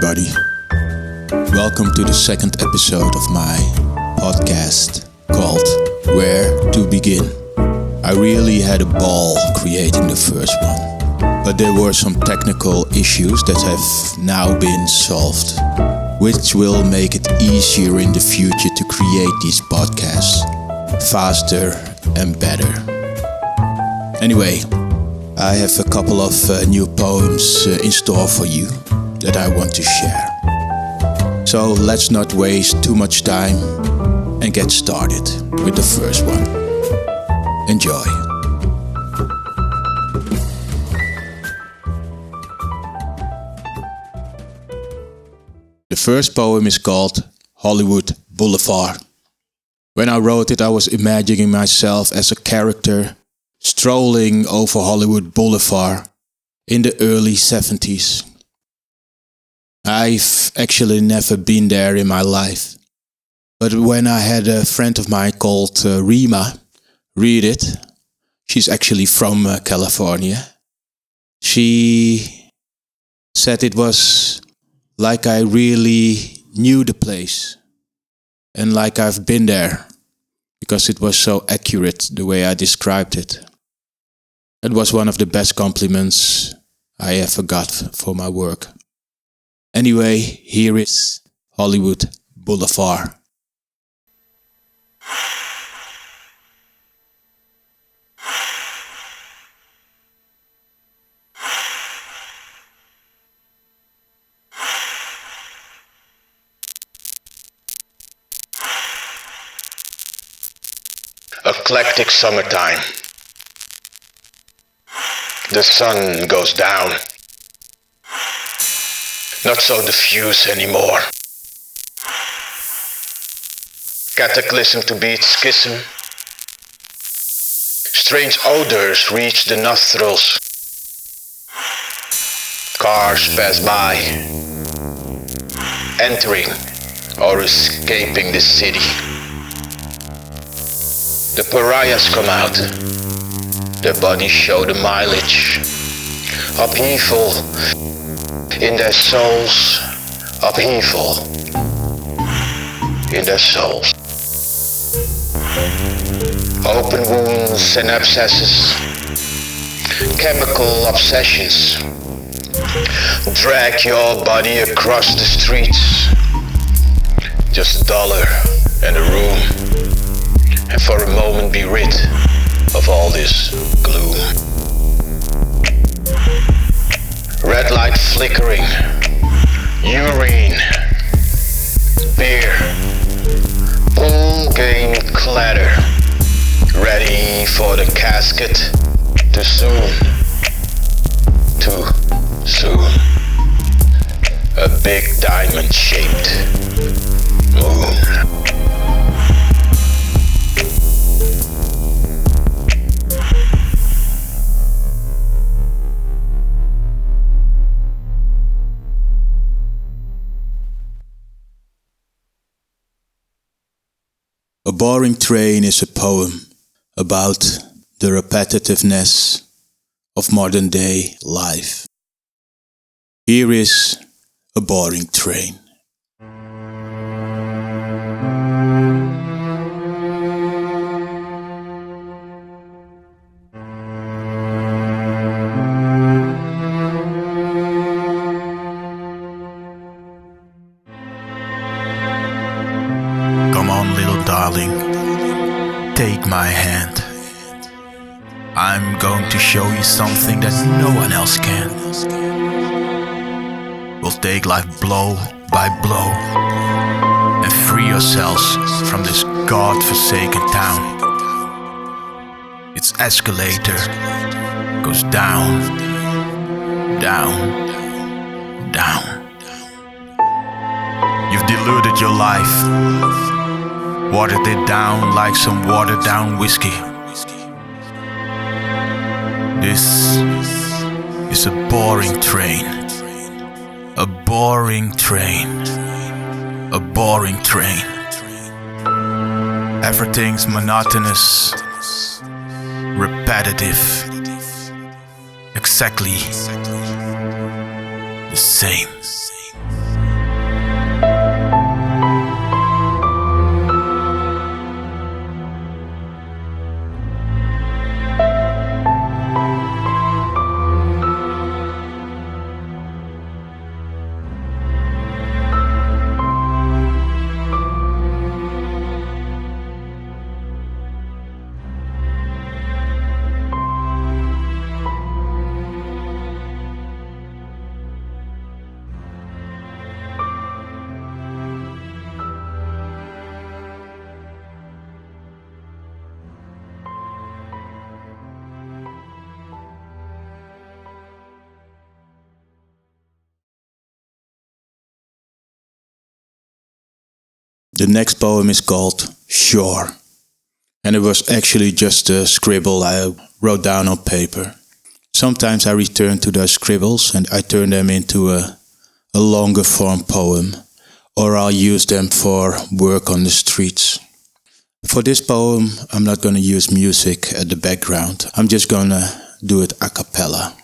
everybody. Welcome to the second episode of my podcast called Where to Begin. I really had a ball creating the first one, but there were some technical issues that have now been solved, which will make it easier in the future to create these podcasts faster and better. Anyway, I have a couple of new poems in store for you that I want to share. So let's not waste too much time and get started with the first one. Enjoy. The first poem is called Hollywood Boulevard. When I wrote it, I was imagining myself as a character strolling over Hollywood Boulevard in the early 70s. I've actually never been there in my life. But when I had a friend of mine called Rima read it, she's actually from California, she said it was like I really knew the place and like I've been there because it was so accurate the way I described it. It was one of the best compliments I ever got for my work. Anyway, here is Hollywood Boulevard. Eclectic summertime. The sun goes down. Not so diffuse anymore. Cataclysm to beat schism. Strange odors reach the nostrils. Cars pass by, entering or escaping the city. The pariahs come out. Their bodies show the mileage. Upheaval in their souls. Upheaval in their souls. Open wounds and abscesses. Chemical obsessions. Drag your body across the streets. Just $1 and a room. And for a moment be rid of all this gloom. Red light flickering, urine, beer, pool game clatter, ready for the casket too soon, too soon. A big diamond-shaped moon. A Boring Train is a poem about the repetitiveness of modern day life. Here is A Boring Train. Come on, little darling, take my hand. I'm going to show you something that no one else can. We'll take life blow by blow and free ourselves from this God-forsaken town. Its escalator goes down, down, down. You've diluted your life, watered it down like some watered down whiskey. This is a boring train. A boring train. A boring train. Everything's monotonous, repetitive, exactly the same. The next poem is called Shore. And it was actually just a scribble I wrote down on paper. Sometimes I return to those scribbles and I turn them into a longer form poem, or I'll use them for work on the streets. For this poem, I'm not going to use music at the background. I'm just going to do it a cappella.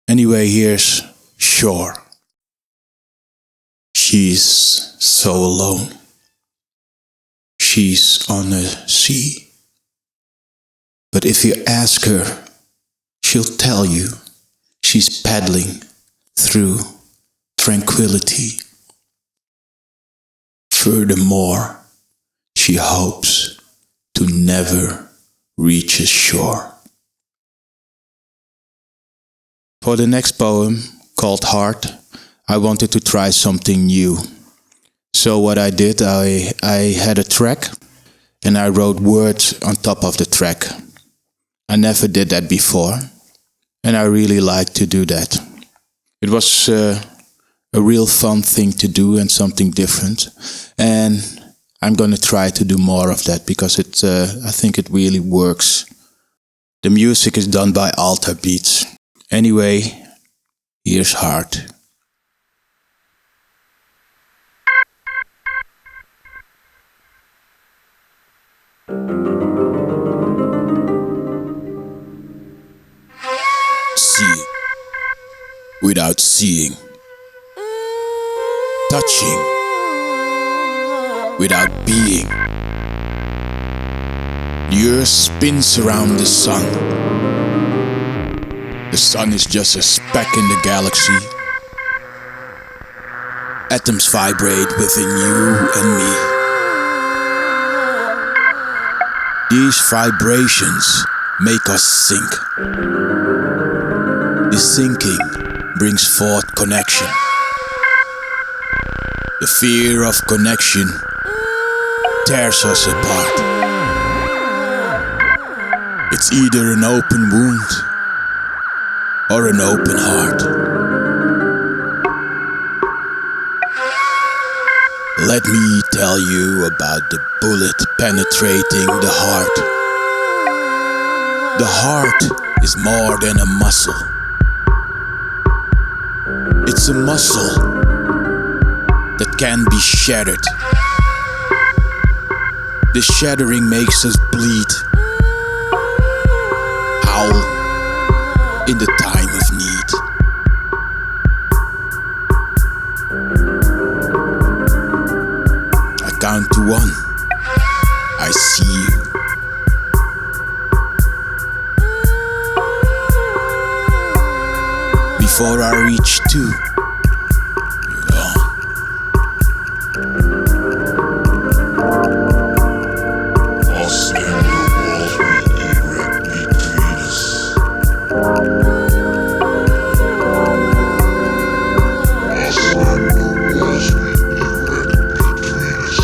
Anyway, here's Shore. She's so alone. She's on the sea. But if you ask her, she'll tell you she's paddling through tranquility. Furthermore, she hopes to never reach a shore. For the next poem, called Heart, I wanted to try something new. So what I did, I had a track and I wrote words on top of the track. I never did that before and I really like to do that. It was a real fun thing to do and something different. And I'm going to try to do more of that because I think it really works. The music is done by Altar Beatz. Anyway, here's Heart. See without seeing, touching without being. The earth spins around the sun. The sun is just a speck in the galaxy. Atoms vibrate within you and me. These vibrations make us sink. The sinking brings forth connection. The fear of connection tears us apart. It's either an open wound or an open heart. Let me tell you about the bullet penetrating the heart. The heart is more than a muscle. It's a muscle that can be shattered. The shattering makes us bleed, howl in the time of need. I count to one, I see you. Before I reach two, you're gone. Lost in the walls we erect between us. Lost in the walls we erect between us.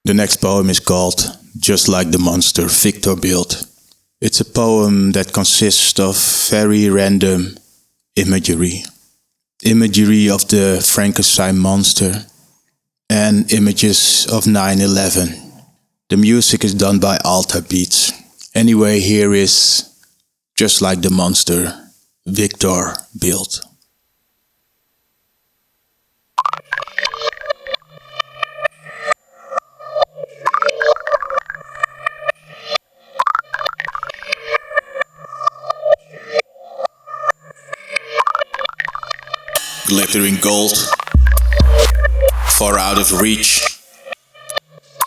The next poem is called Just Like the Monster Victor Built. It's a poem that consists of very random imagery. Imagery of the Frankenstein monster and images of 9/11. The music is done by Altar Beatz. Anyway, here is Just Like the Monster Victor Built. glittering gold, far out of reach,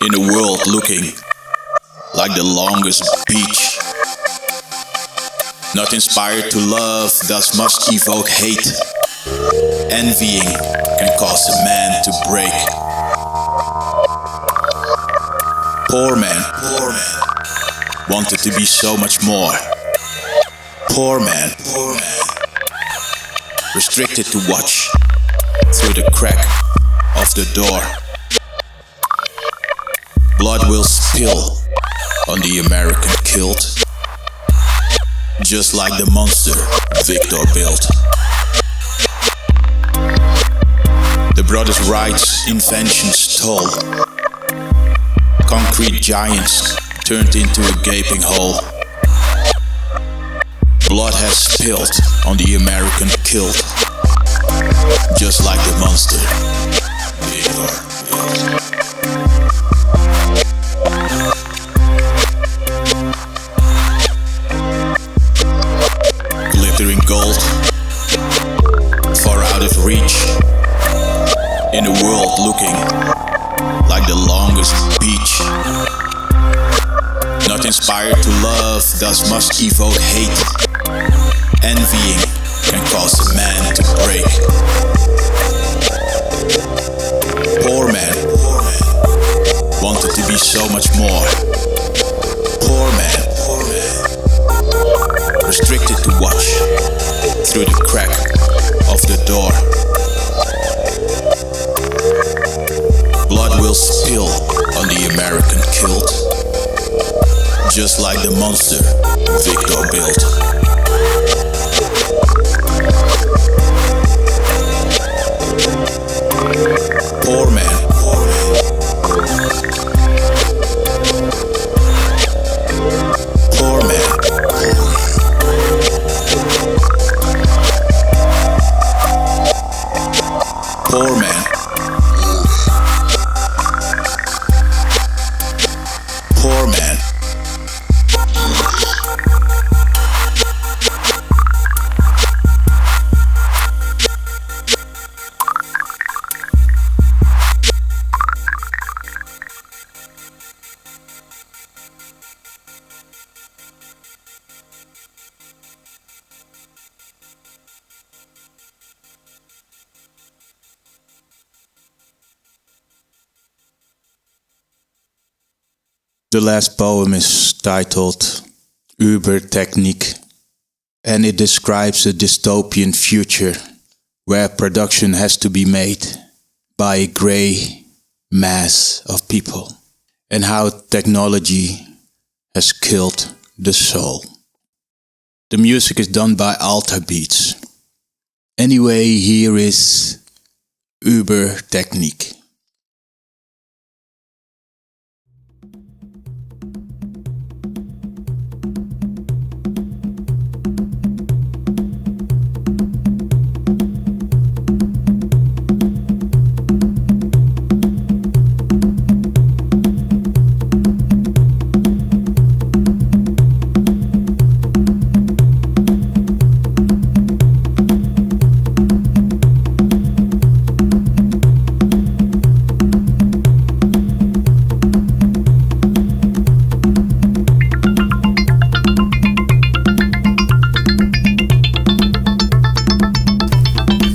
in a world looking like the longest beach. Not inspired to love, thus must evoke hate. Envying can cause a man to break. Poor man wanted to be so much more. Poor man restricted to watch through the crack of the door. Blood will spill on the American kilt, just like the monster Victor built. The brothers' rights inventions toll. Concrete giants turned into a gaping hole. Blood has spilled on the American kilt, just like the monster Victor built. Glittering gold, far out of reach, in a world looking like the longest beach. Not inspired to love, thus must evoke hate. Envying can cause a man to break. Poor man wanted to be so much more. Poor man restricted to watch through the crack of the door. Blood will spill on the American kilt, just like the monster Victor built. Poor man Poor man. Poor man. The last poem is titled Ubertechnic, and it describes a dystopian future where production has to be made by a grey mass of people, and how technology has killed the soul. The music is done by Altar Beatz. Anyway, here is Ubertechnic.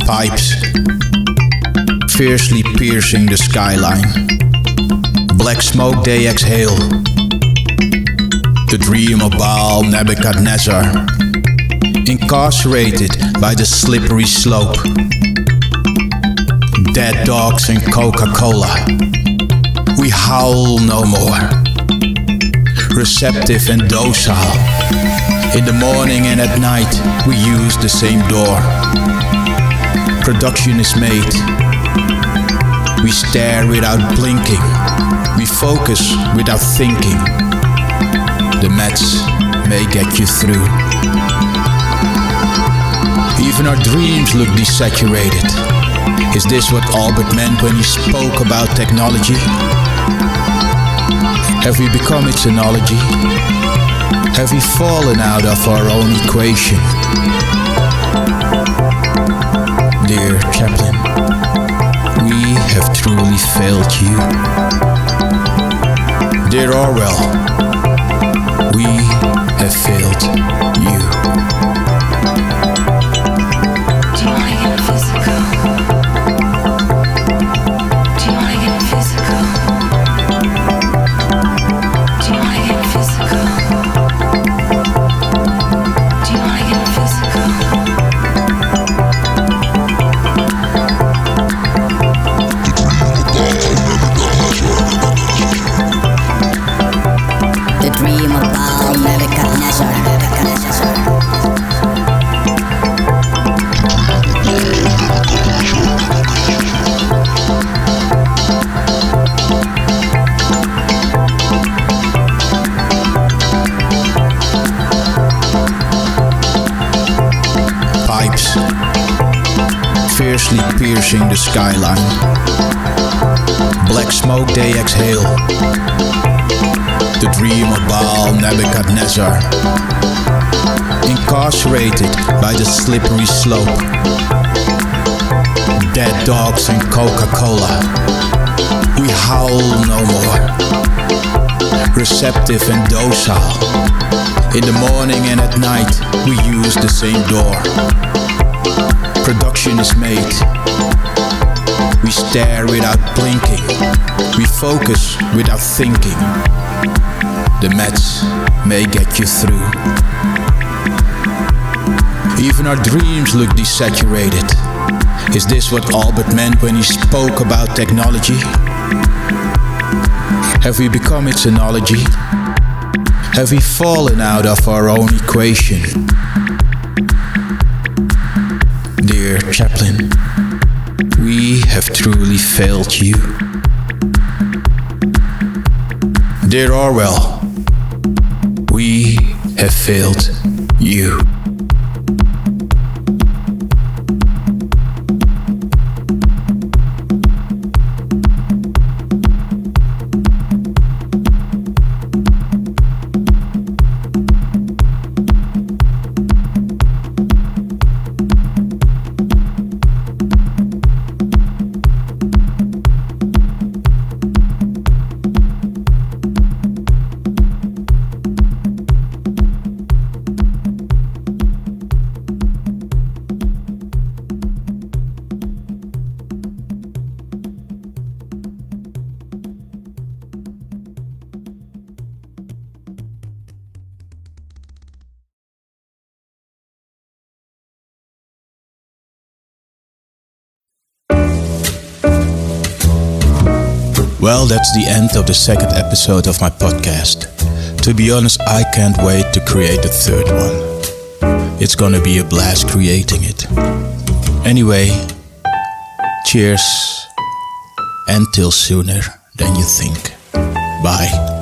Pipes fiercely piercing the skyline. Black smoke they exhale. The dream of Baal Nebuchadnezzar, incarcerated by the slippery slope. Dead dogs and Coca-Cola. We howl no more. Receptive and docile. In the morning and at night we use the same door. Production is made. We stare without blinking. We focus without thinking. The match may get you through. Even our dreams look desaturated. Is this what Albert meant when he spoke about technology? Have we become its analogy? Have we fallen out of our own equation? Dear failed you. Dear Orwell, We have failed you. Do you wanna get physical? Do you wanna get physical? Do you wanna get physical? Do you wanna get physical? The dream of Nebuchadnezzar. pipes fiercely piercing the skyline. Black smoke they exhale. The dream of Baal Nebuchadnezzar, incarcerated by the slippery slope. Dead dogs and Coca-Cola, we howl no more. Receptive and docile, in the morning and at night we use the same door. Production is made. We stare without blinking. We focus without thinking. The match may get you through. Even our dreams look desaturated. Is this what Albert meant when he spoke about technology? Have we become its analogy? Have we fallen out of our own equation? Dear Chaplain, we have truly failed you. Dear Orwell, we have failed you. Well, that's the end of the second episode of my podcast. To be honest, I can't wait to create the third one. It's gonna be a blast creating it. Anyway, cheers, and till sooner than you think. Bye.